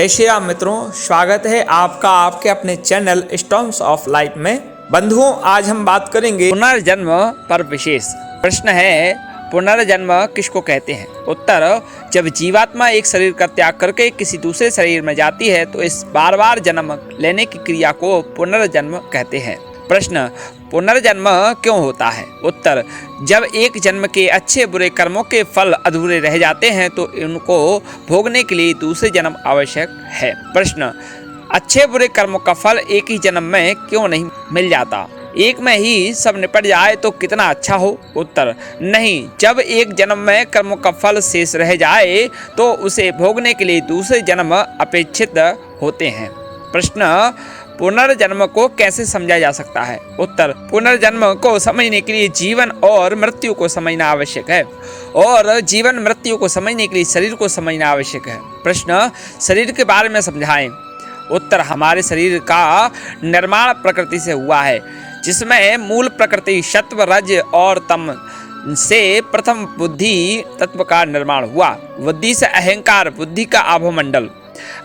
जय श्री राम मित्रों, स्वागत है आपका आपके अपने चैनल स्टोन्स ऑफ लाइफ में। बंधुओं, आज हम बात करेंगे पुनर्जन्म पर। विशेष प्रश्न है, पुनर्जन्म किसको कहते हैं? उत्तर, जब जीवात्मा एक शरीर का त्याग करके किसी दूसरे शरीर में जाती है तो इस बार बार जन्म लेने की क्रिया को पुनर्जन्म कहते हैं। प्रश्न, पुनर्जन्म क्यों होता है? उत्तर, जब एक जन्म के अच्छे बुरे कर्मों के फल अधूरे रह जाते हैं तो इनको भोगने के लिए दूसरे जन्म आवश्यक है। प्रश्न, अच्छे बुरे कर्मों का फल एक ही जन्म में क्यों नहीं मिल जाता? एक में ही सब निपट जाए तो कितना अच्छा हो। उत्तर, नहीं, जब एक जन्म में कर्मों का फल शेष रह जाए तो उसे भोगने के लिए दूसरे जन्म अपेक्षित होते हैं। प्रश्न, पुनर्जन्म को कैसे समझा जा सकता है? उत्तर, पुनर्जन्म को समझने के लिए जीवन और मृत्यु को समझना आवश्यक है और जीवन मृत्यु को समझने के लिए शरीर को समझना आवश्यक है। प्रश्न, शरीर के बारे में समझाएं। उत्तर, हमारे शरीर का निर्माण प्रकृति से हुआ है, जिसमें मूल प्रकृति सत्व, रज और तम से प्रथम बुद्धि तत्व का निर्माण हुआ। बुद्धि से अहंकार, बुद्धि का आभोमंडल,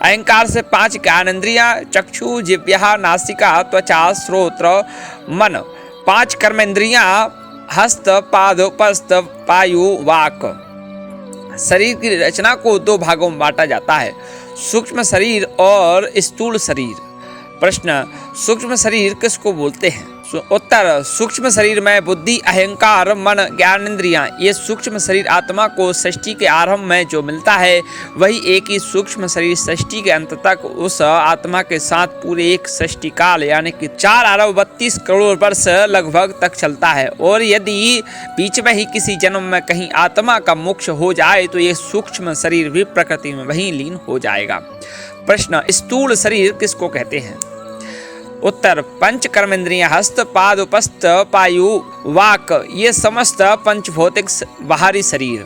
अहंकार से 5 ज्ञानेंद्रियां, चक्षु, जिह्वा, नासिका, त्वचा, श्रोत्र, मन, 5 कर्मेंद्रियां, हस्त, पाद, उपस्थ, पायु, वाक। शरीर की रचना को 2 भागों में बांटा जाता है, सूक्ष्म शरीर और स्थूल शरीर। प्रश्न, सूक्ष्म शरीर किसको बोलते हैं? उत्तर, सूक्ष्म शरीर में बुद्धि, अहंकार, मन, ज्ञानेंद्रियां, ये सूक्ष्म शरीर आत्मा को सृष्टि के आरंभ में जो मिलता है वही एक ही सूक्ष्म शरीर सृष्टि के अंत तक उस आत्मा के साथ पूरे एक सृष्टि काल यानी कि 4 अरब 32 करोड़ वर्ष लगभग तक चलता है। और यदि बीच में ही किसी जन्म में कहीं आत्मा का मोक्ष हो जाए तो ये सूक्ष्म शरीर भी प्रकृति में वहीं लीन हो जाएगा। प्रश्न, स्थूल शरीर किसको कहते हैं? उत्तर, 5 कर्मेंद्रियां, हस्त, पाद, उपस्थ, पायु, वाक, ये समस्त पंचभौतिक बाहरी शरीर।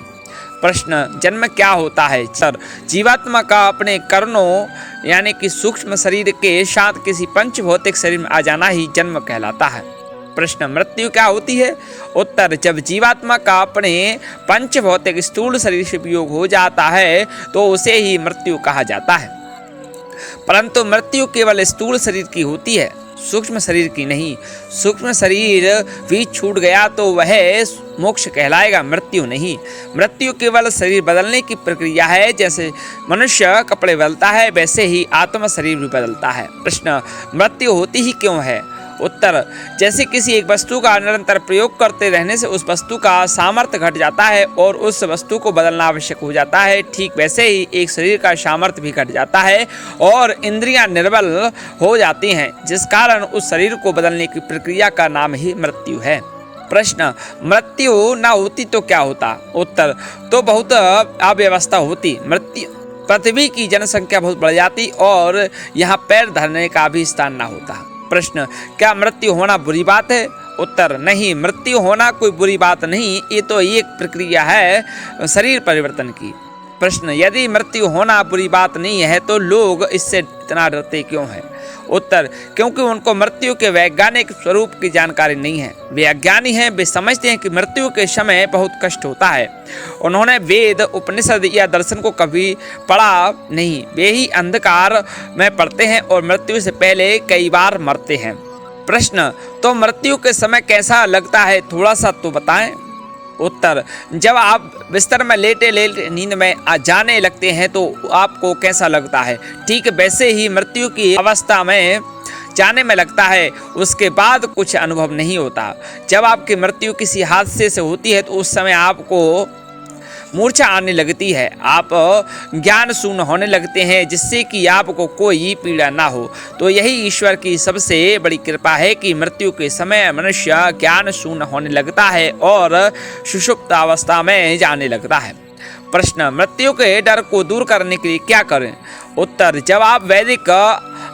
प्रश्न, जन्म क्या होता है? सर, जीवात्मा का अपने कर्णों यानी कि सूक्ष्म शरीर के साथ किसी पंचभौतिक शरीर में आ जाना ही जन्म कहलाता है। प्रश्न, मृत्यु क्या होती है? उत्तर, जब जीवात्मा का अपने पंचभौतिक स्थूल शरीर से वियोग हो जाता है तो उसे ही मृत्यु कहा जाता है। परंतु मृत्यु केवल स्थूल शरीर की होती है, सूक्ष्म शरीर की नहीं। सूक्ष्म शरीर भी छूट गया तो वह मोक्ष कहलाएगा, मृत्यु नहीं। मृत्यु केवल शरीर बदलने की प्रक्रिया है। जैसे मनुष्य कपड़े बदलता है वैसे ही आत्मा शरीर भी बदलता है। प्रश्न, मृत्यु होती ही क्यों है? उत्तर, जैसे किसी एक वस्तु का निरंतर प्रयोग करते रहने से उस वस्तु का सामर्थ्य घट जाता है और उस वस्तु को बदलना आवश्यक हो जाता है, ठीक वैसे ही एक शरीर का सामर्थ्य भी घट जाता है और इंद्रियां निर्बल हो जाती हैं, जिस कारण उस शरीर को बदलने की प्रक्रिया का नाम ही मृत्यु है। प्रश्न, मृत्यु ना होती तो क्या होता? उत्तर, तो बहुत अव्यवस्था होती। पृथ्वी की जनसंख्या बहुत बढ़ जाती और यहाँ पैर धरने का भी स्थान ना होता। प्रश्न, क्या मृत्यु होना बुरी बात है? उत्तर, नहीं, मृत्यु होना कोई बुरी बात नहीं, ये तो एक प्रक्रिया है शरीर परिवर्तन की। प्रश्न, यदि मृत्यु होना बुरी बात नहीं है तो लोग इससे इतना डरते क्यों हैं? उत्तर, क्योंकि उनको मृत्यु के वैज्ञानिक स्वरूप की जानकारी नहीं है। वे अज्ञानी हैं, वे समझते हैं कि मृत्यु के समय बहुत कष्ट होता है। उन्होंने वेद, उपनिषद या दर्शन को कभी पढ़ा नहीं, वे ही अंधकार में पढ़ते हैं और मृत्यु से पहले कई बार मरते हैं। प्रश्न, तो मृत्यु के समय कैसा लगता है, थोड़ा सा तो बताएं। उत्तर, जब आप बिस्तर में लेटे लेटे नींद में आ जाने लगते हैं तो आपको कैसा लगता है, ठीक वैसे ही मृत्यु की अवस्था में जाने में लगता है। उसके बाद कुछ अनुभव नहीं होता। जब आपकी मृत्यु किसी हादसे से होती है तो उस समय आपको मूर्छा आने लगती है, आप ज्ञान शून्य होने लगते हैं, जिससे कि आपको कोई पीड़ा ना हो। तो यही ईश्वर की सबसे बड़ी कृपा है कि मृत्यु के समय मनुष्य ज्ञान शून्य होने लगता है और सुषुप्त अवस्था में जाने लगता है। प्रश्न, मृत्यु के डर को दूर करने के लिए क्या करें? उत्तर, जब आप वैदिक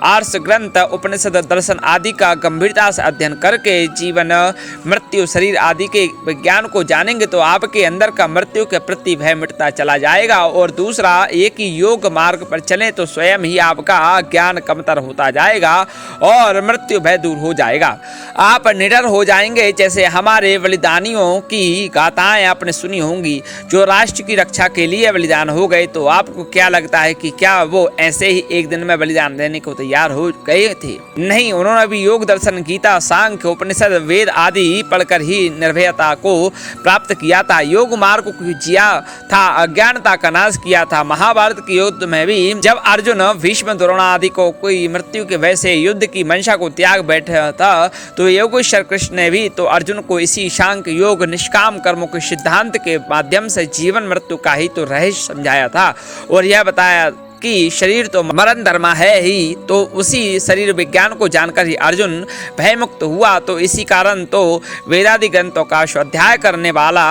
आर्ष ग्रंथ, उपनिषद, दर्शन आदि का गंभीरता से अध्ययन करके जीवन, मृत्यु, शरीर आदि के विज्ञान को जानेंगे तो आपके अंदर का मृत्यु के प्रति भय मिटता चला जाएगा। और दूसरा, एक ही योग मार्ग पर चलें तो स्वयं ही आपका ज्ञान कमतर होता जाएगा और मृत्यु भय दूर हो जाएगा। आप निडर हो जाएंगे। जैसे हमारे बलिदानियों की गाथाएं आपने सुनी होंगी, जो राष्ट्र की रक्षा के लिए बलिदान हो गए, तो आपको क्या लगता है कि क्या वो ऐसे ही एक दिन में बलिदान देने को तैयार हो गए थे? नहीं, उन्होंने भी योग, दर्शन, गीता, सांख्य, उपनिषद, वेद आदि पढ़कर ही निर्भयता को प्राप्त किया था, योग मार्ग को जिया था, अज्ञानता का नाश किया था। महाभारत के युद्ध में भी जब अर्जुन, भीष्म, द्रोण आदि को कोई मृत्यु के भय से युद्ध की मंशा को त्याग बैठा था, तो योगेश्वर कृष्ण ने भी तो अर्जुन को इसी सांख्य योग, निष्काम कर्मों के सिद्धांत के माध्यम से जीवन मृत्यु का ही तो रहस्य समझाया था और यह बताया कि शरीर तो मरण धर्म है ही। तो उसी शरीर विज्ञान को जानकर ही अर्जुन भयमुक्त हुआ। तो इसी कारण तो वेदादि ग्रंथों का स्वाध्याय करने वाला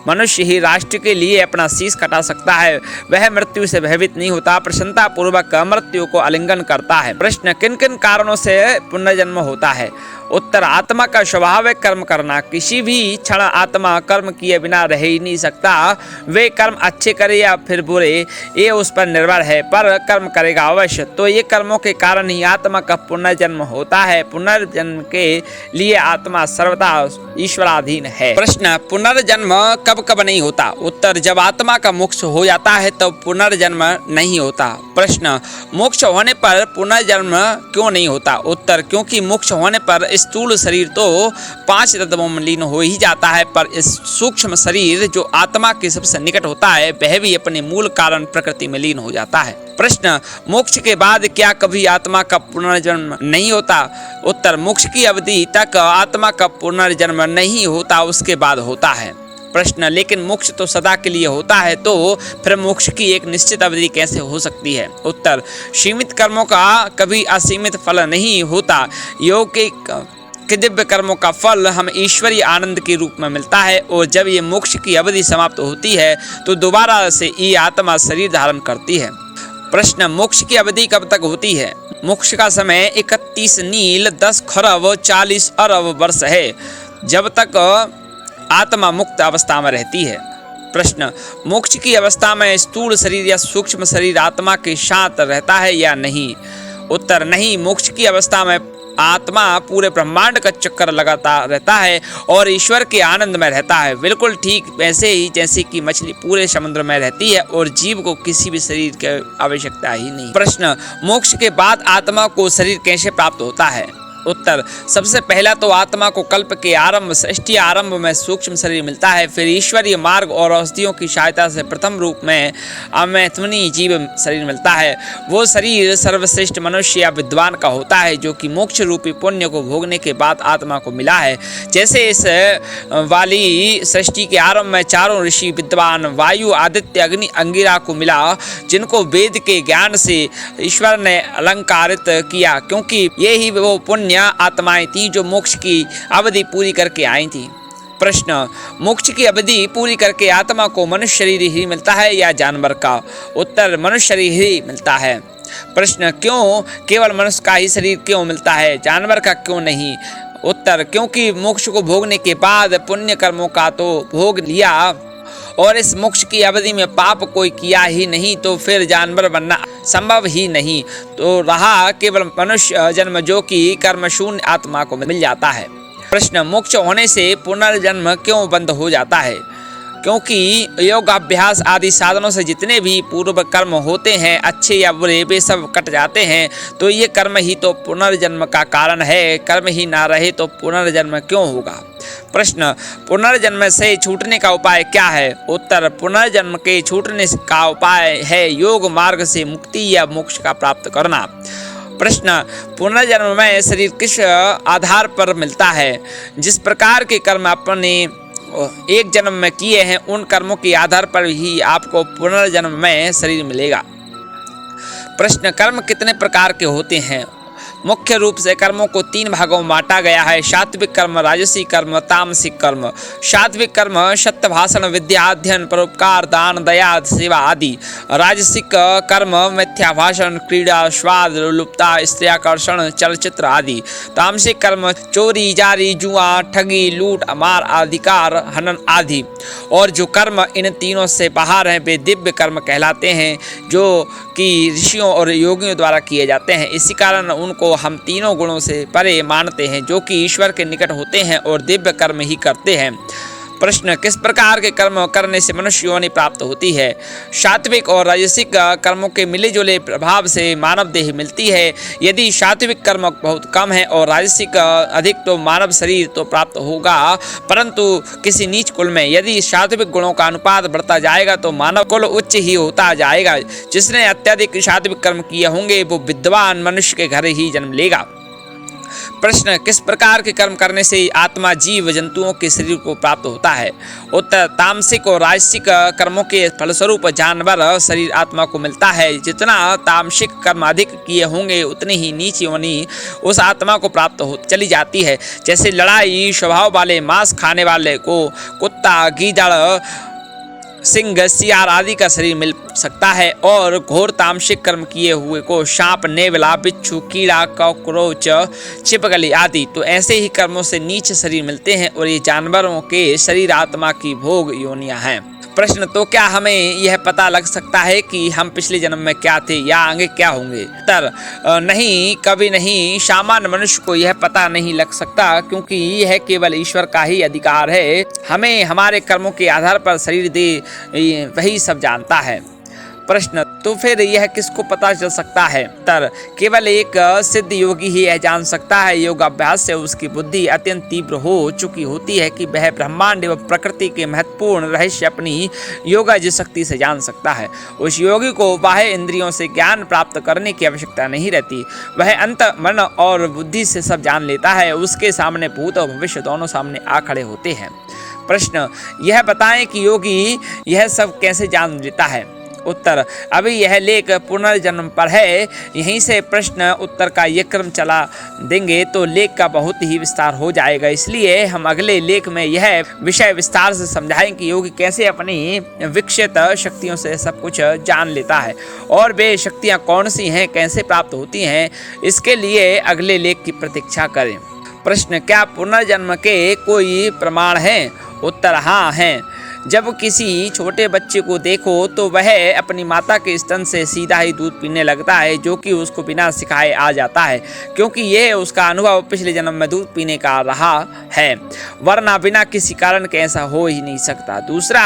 मनुष्य ही राष्ट्र के लिए अपना शीश कटा सकता है। वह मृत्यु से भयभीत नहीं होता, प्रसन्नता पूर्वक मृत्यु को आलिंगन करता है। प्रश्न, किन किन कारणों से पुनर्जन्म होता है? उत्तर, आत्मा का स्वभाव है कर्म करना। किसी भी क्षण आत्मा कर्म किए बिना रह ही नहीं सकता। वे कर्म अच्छे करे या फिर बुरे, ये उस पर निर्भर है, पर कर्म करेगा अवश्य। तो ये कर्मों के कारण ही आत्मा का पुनर्जन्म होता है। पुनर्जन्म के लिए आत्मा सर्वदा ईश्वराधीन है। प्रश्न, पुनर्जन्म कब कब नहीं होता? उत्तर, जब आत्मा का मोक्ष हो जाता है तब तो पुनर्जन्म नहीं होता। प्रश्न, मोक्ष होने पर पुनर्जन्म क्यों नहीं होता? उत्तर, क्योंकि मोक्ष होने पर स्थूल शरीर तो 5 तत्वों में लीन हो ही जाता है, पर इस सूक्ष्म शरीर जो आत्मा के सबसे निकट होता है वह भी अपने मूल कारण प्रकृति में लीन हो जाता है। प्रश्न, मोक्ष के बाद क्या कभी आत्मा का पुनर्जन्म नहीं होता? उत्तर, मोक्ष की अवधि तक आत्मा का पुनर्जन्म नहीं होता, उसके बाद होता है। प्रश्न, लेकिन मोक्ष तो सदा के लिए होता है, तो फिर मोक्ष की एक निश्चित अवधि कैसे हो सकती है? उत्तर, सीमित कर्मों का कभी असीमित फल नहीं होता। योग के दिव्य कर्मों का फल हम ईश्वरीय आनंद के रूप में मिलता है और जब ये मोक्ष की अवधि समाप्त होती है तो दोबारा से ये आत्मा शरीर धारण करती है। प्रश्न, मोक्ष की अवधि कब तक होती है? मोक्ष का समय 31 नील 10 खरब 40 अरब वर्ष है, जब तक आत्मा मुक्त अवस्था में रहती है। प्रश्न, मोक्ष की अवस्था में स्थूल शरीर या सूक्ष्म शरीर आत्मा के साथ रहता है या नहीं? उत्तर, नहीं, मोक्ष की अवस्था में आत्मा पूरे ब्रह्मांड का चक्कर लगाता रहता है और ईश्वर के आनंद में रहता है, बिल्कुल ठीक वैसे ही जैसे कि मछली पूरे समुद्र में रहती है और जीव को किसी भी शरीर की आवश्यकता ही नहीं। प्रश्न, मोक्ष के बाद आत्मा को शरीर कैसे प्राप्त होता है? उत्तर, सबसे पहला तो आत्मा को कल्प के आरंभ, सृष्टि आरंभ में सूक्ष्म शरीर मिलता है, फिर ईश्वरीय मार्ग और औषधियों की सहायता से प्रथम रूप में अमैथुनी जीव शरीर मिलता है। वो शरीर सर्वश्रेष्ठ मनुष्य या विद्वान का होता है, जो कि मोक्ष रूपी पुण्य को भोगने के बाद आत्मा को मिला है। जैसे इस वाली सृष्टि के आरंभ में चारों ऋषि विद्वान वायु, आदित्य, अग्नि, अंगिरा को मिला, जिनको वेद के ज्ञान से ईश्वर ने अलंकारित किया, क्योंकि ये ही वो पुण्य आत्माएं थी जो मोक्ष की अवधि पूरी करके आई थी। प्रश्न, मोक्ष की अवधि पूरी करके आत्मा को मनुष्य शरीर ही मिलता है या जानवर का? उत्तर, मनुष्य शरीर ही मिलता है। प्रश्न, क्यों केवल मनुष्य का ही शरीर क्यों मिलता है, जानवर का क्यों नहीं? उत्तर, क्योंकि मोक्ष को भोगने के बाद पुण्य कर्मों का तो भोग लिया और इस मोक्ष की अवधि में पाप कोई किया ही नहीं, तो फिर जानवर बनना संभव ही नहीं, तो रहा केवल मनुष्य जन्म जो कि कर्मशून्य आत्मा को मिल जाता है। प्रश्न, मोक्ष होने से पुनर्जन्म क्यों बंद हो जाता है? क्योंकि योगाभ्यास आदि साधनों से जितने भी पूर्व कर्म होते हैं, अच्छे या बुरे, वे सब कट जाते हैं, तो ये कर्म ही तो पुनर्जन्म का कारण है। कर्म ही ना रहे तो पुनर्जन्म क्यों होगा? प्रश्न, पुनर्जन्म से छूटने का उपाय क्या है? उत्तर, पुनर्जन्म के छूटने का उपाय है योग मार्ग से मुक्ति या मोक्ष का प्राप्त करना। प्रश्न, पुनर्जन्म में शरीर किस आधार पर मिलता है? जिस प्रकार के कर्म अपने एक जन्म में किए हैं, उन कर्मों के आधार पर ही आपको पुनर्जन्म में शरीर मिलेगा। प्रश्न, कर्म कितने प्रकार के होते हैं? मुख्य रूप से कर्मों को 3 भागों में बांटा गया है: सात्विक कर्म, राजसी कर्म, तामसिक कर्म। सात्विक कर्म सत्य भाषण, विद्या अध्ययन, परोपकार, दान, दया, सेवा आदि। राजसिक कर्म मिथ्या भाषण, क्रीड़ा, स्वाद, लुप्ता, स्त्रीआकर्षण, चलचित्र आदि। तामसिक कर्म चोरी, जारी, जुआ, ठगी, लूट, मार, अधिकार हनन आदि। और जो कर्म इन तीनों से बाहर हैं वे दिव्य कर्म कहलाते हैं, जो कि ऋषियों और योगियों द्वारा किए जाते हैं। इसी कारण उनको हम तीनों गुणों से परे मानते हैं, जो कि ईश्वर के निकट होते हैं और दिव्य कर्म ही करते हैं। प्रश्न: किस प्रकार के कर्म करने से मनुष्य योनि प्राप्त होती है? सात्विक और राजसिक कर्मों के मिले जुले प्रभाव से मानव देह मिलती है। यदि सात्विक कर्म बहुत कम है और राजसिक अधिक तो मानव शरीर तो प्राप्त होगा, परंतु किसी नीच कुल में। यदि सात्विक गुणों का अनुपात बढ़ता जाएगा तो मानव कुल उच्च ही होता जाएगा। जिसने अत्यधिक सात्विक कर्म किए होंगे वो विद्वान मनुष्य के घर ही जन्म लेगा। प्रश्न: किस प्रकार के कर्म करने से आत्मा जीव जंतुओं के शरीर को प्राप्त होता है? उत्तर: तामसिक और राजसिक कर्मों के फलस्वरूप जानवर शरीर आत्मा को मिलता है। जितना तामसिक कर्म अधिक किए होंगे उतनी ही नीच योनि उस आत्मा को प्राप्त हो चली जाती है। जैसे लड़ाई स्वभाव वाले, मांस खाने वाले को कुत्ता, गीदड़, सिंह, सियार आदि का शरीर मिल सकता है, और घोर तामसिक कर्म किए हुए को सांप, नेवला, बिच्छू, कीड़ा, कॉकरोच, छिपकली आदि। तो ऐसे ही कर्मों से नीच शरीर मिलते हैं और ये जानवरों के शरीर आत्मा की भोग योनियां हैं। प्रश्न: तो क्या हमें यह पता लग सकता है कि हम पिछले जन्म में क्या थे या आगे क्या होंगे? उत्तर: नहीं, कभी नहीं। सामान्य मनुष्य को यह पता नहीं लग सकता, क्योंकि यह केवल ईश्वर का ही अधिकार है। हमें हमारे कर्मों के आधार पर शरीर दे वही सब जानता है। प्रश्न: तो फिर यह किसको पता चल सकता है? उत्तर: केवल एक सिद्ध योगी ही यह जान सकता है। योग अभ्यास से उसकी बुद्धि अत्यंत तीव्र हो चुकी होती है कि वह ब्रह्मांड एवं प्रकृति के महत्वपूर्ण रहस्य अपनी योगाज शक्ति से जान सकता है। उस योगी को बाह्य इंद्रियों से ज्ञान प्राप्त करने की आवश्यकता नहीं रहती। वह अंत मन और बुद्धि से सब जान लेता है। उसके सामने भूत और भविष्य दोनों सामने आ खड़े होते हैं। प्रश्न: यह बताएं कि योगी यह सब कैसे जान लेता है? उत्तर: अभी यह लेख पुनर्जन्म पर है, यहीं से प्रश्न उत्तर का ये क्रम चला देंगे तो लेख का बहुत ही विस्तार हो जाएगा। इसलिए हम अगले लेख में यह विषय विस्तार से समझाएं कि योगी कैसे अपनी विकसित शक्तियों से सब कुछ जान लेता है और वे शक्तियां कौन सी हैं, कैसे प्राप्त होती हैं। इसके लिए अगले लेख की प्रतीक्षा करें। प्रश्न: क्या पुनर्जन्म के कोई प्रमाण हैं? उत्तर: हाँ हैं। जब किसी छोटे बच्चे को देखो तो वह अपनी माता के स्तन से सीधा ही दूध पीने लगता है, जो कि उसको बिना सिखाए आ जाता है, क्योंकि यह उसका अनुभव पिछले जन्म में दूध पीने का रहा है, वरना बिना किसी कारण के ऐसा हो ही नहीं सकता। दूसरा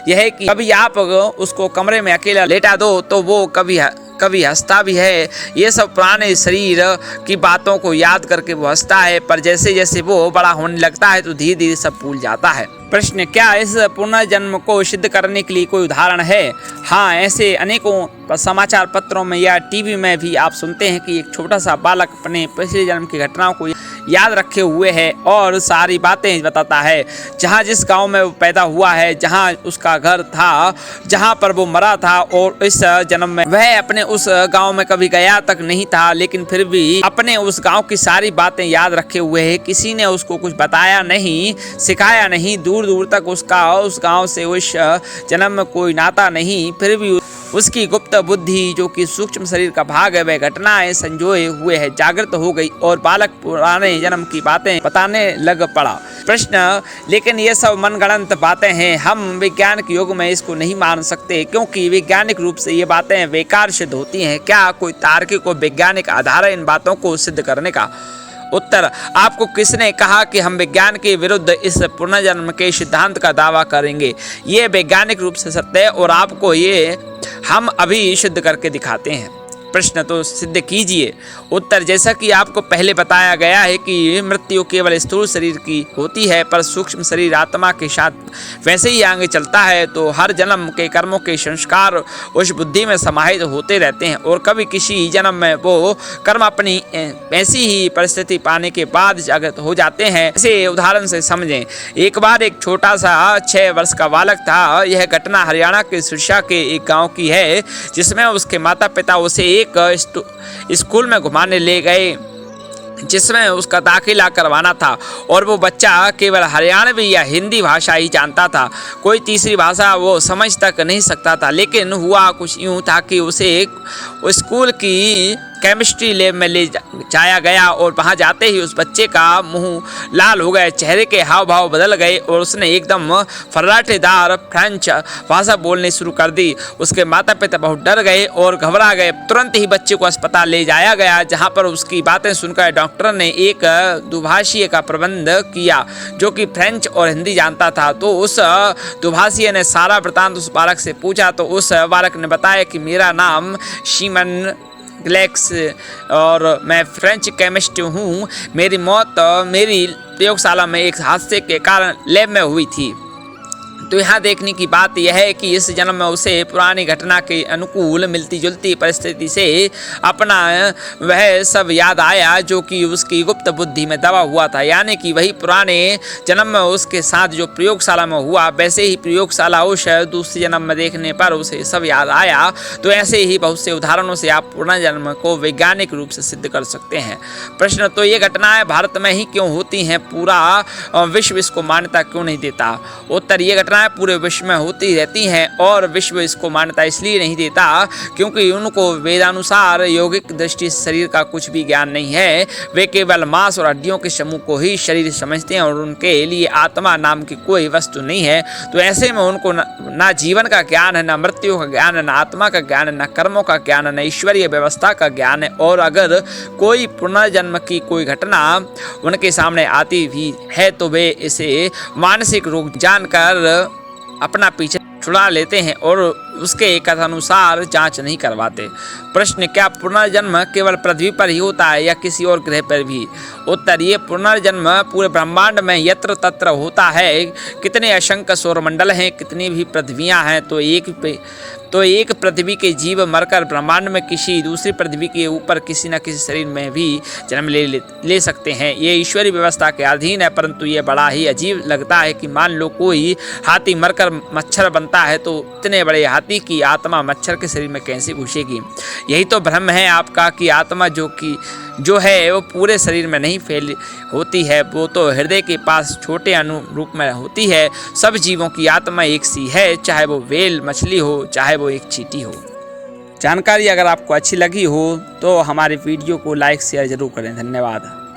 यह कि कभी आप उसको कमरे में अकेला लेटा दो तो वो कभी हंसता भी है। ये सब पुराने शरीर की बातों को याद करके वो हंसता है, पर जैसे जैसे वो बड़ा होने लगता है तो धीरे धीरे सब भूल जाता है। प्रश्न: क्या इस पुनर्जन्म को सिद्ध करने के लिए कोई उदाहरण है? हाँ, ऐसे अनेकों समाचार पत्रों में या टीवी में भी आप सुनते हैं कि एक छोटा सा बालक अपने पिछले जन्म की घटनाओं को याद रखे हुए है और सारी बातें बताता है, जहाँ जिस गांव में वो पैदा हुआ है, जहाँ उसका घर था, जहाँ पर वो मरा था, और इस जन्म में वह अपने उस गांव में कभी गया तक नहीं था, लेकिन फिर भी अपने उस गांव की सारी बातें याद रखे हुए है। किसी ने उसको कुछ बताया नहीं, सिखाया नहीं, दूर दूर तक उसका उस गांव से उस जन्म में कोई नाता नहीं, फिर भी उसकी गुप्त बुद्धि, जो कि सूक्ष्म शरीर का भाग है, वह घटनाएं संजोए हुए है, जागृत हो गई और बालक पुराने जन्म की बातें बताने लग पड़ा। प्रश्न: लेकिन ये सब मनगढ़ंत बातें हैं, हम विज्ञान के युग में इसको नहीं मान सकते, क्योंकि वैज्ञानिक रूप से ये बातें बेकार सिद्ध होती हैं। क्या कोई तार्किक और वैज्ञानिक आधार है इन बातों को सिद्ध करने का? उत्तर: आपको किसने कहा कि हम विज्ञान के विरुद्ध इस पुनर्जन्म के सिद्धांत का दावा करेंगे? ये वैज्ञानिक रूप से सत्य है और आपको ये हम अभी सिद्ध करके दिखाते हैं। प्रश्न: तो सिद्ध कीजिए। उत्तर: जैसा कि आपको पहले बताया गया है कि मृत्यु केवल स्थूल शरीर की होती है, पर सूक्ष्म शरीर आत्मा के साथ वैसे ही आगे चलता है, तो हर जन्म के कर्मों के संस्कार उस बुद्धि में समाहित होते रहते हैं और कभी किसी जन्म में वो कर्म अपनी ऐसी ही परिस्थिति पाने के बाद जागृत हो जाते हैं। इसे उदाहरण से समझें। एक बार एक छोटा सा 6 वर्ष का बालक था। यह घटना हरियाणा के सिरसा के एक गाँव की है, जिसमें उसके माता पिता उसे एक स्कूल में घुमाने ले गए। जिसमें उसका दाखिला करवाना था और वो बच्चा केवल हरियाणवी या हिंदी भाषा ही जानता था, कोई तीसरी भाषा वो समझ तक नहीं सकता था। लेकिन हुआ कुछ यूँ था कि उसे स्कूल की केमिस्ट्री लैब में ले जाया गया और वहाँ जाते ही उस बच्चे का मुंह लाल हो गए, चेहरे के हाव भाव बदल गए और उसने एकदम फर्राटेदार फ्रेंच भाषा बोलनी शुरू कर दी। उसके माता पिता बहुत डर गए और घबरा गए। तुरंत ही बच्चे को अस्पताल ले जाया गया, जहाँ पर उसकी बातें सुनकर डॉक्टर ने एक दुभाषीय का प्रबंध किया जो कि फ्रेंच और हिंदी जानता था। तो उस दुभाषीय ने सारा वृतांत उस बालक से पूछा तो उस बालक ने बताया कि मेरा नाम सीमन ग्लेक्स और मैं फ्रेंच केमिस्ट हूँ। मेरी मौत मेरी प्रयोगशाला में एक हादसे के कारण लैब में हुई थी। तो यहाँ देखने की बात यह है कि इस जन्म में उसे पुरानी घटना के अनुकूल मिलती जुलती परिस्थिति से अपना वह सब याद आया जो कि उसकी गुप्त बुद्धि में दबा हुआ था, यानी कि वही पुराने जन्म में उसके साथ जो प्रयोगशाला में हुआ वैसे ही प्रयोगशाला उस दूसरे जन्म में देखने पर उसे सब याद आया। तो ऐसे ही बहुत से उदाहरणों से आप पुनर्जन्म को वैज्ञानिक रूप से सिद्ध कर सकते हैं। प्रश्न तो ये घटनाएं भारत में ही क्यों होती हैं, पूरा विश्व इसको मान्यता क्यों नहीं देता? उत्तर, ये घटनाएं पूरे विश्व में होती रहती हैं और विश्व इसको मान्यता इसलिए नहीं देता क्योंकि उनको वेदानुसार यौगिक दृष्टि से शरीर का कुछ भी ज्ञान नहीं है। वे केवल मांस और हड्डियों के समूह को ही शरीर समझते हैं और उनके लिए आत्मा नाम की कोई वस्तु नहीं है। तो ऐसे में उनको ना जीवन का ज्ञान है, ना मृत्यु का ज्ञान है, ना आत्मा का ज्ञान है, ना कर्मों का ज्ञान है, ना ईश्वरीय व्यवस्था का ज्ञान है। और अगर कोई पुनर्जन्म की कोई घटना उनके सामने आती भी है तो वे इसे मानसिक रोग जानकर अपना पीछे छुड़ा लेते हैं और उसके कथानुसार जांच नहीं करवाते। प्रश्न, क्या पुनर्जन्म केवल पृथ्वी पर ही होता है या किसी और ग्रह पर भी? उत्तर, ये पुनर्जन्म पूरे ब्रह्मांड में यत्र तत्र होता है। कितने असंख्य सौरमंडल हैं, कितनी भी पृथ्वियां हैं, तो एक पृथ्वी के जीव मरकर ब्रह्मांड में किसी दूसरी पृथ्वी के ऊपर किसी न किसी शरीर में भी जन्म ले सकते हैं। ये ईश्वरीय व्यवस्था के अधीन है, परंतु ये बड़ा ही अजीब लगता है कि मान लो कोई हाथी मरकर मच्छर बनता है तो इतने बड़े हाथी की आत्मा मच्छर के शरीर में कैसे घुसेगी? यही तो भ्रम है आपका कि आत्मा जो है वो पूरे शरीर में नहीं फैली होती है, वो तो हृदय के पास छोटे अणु रूप में होती है। सब जीवों की आत्मा एक सी है, चाहे वो व्हेल मछली हो, चाहे वो एक चींटी हो। जानकारी अगर आपको अच्छी लगी हो तो हमारे वीडियो को लाइक शेयर जरूर करें। धन्यवाद।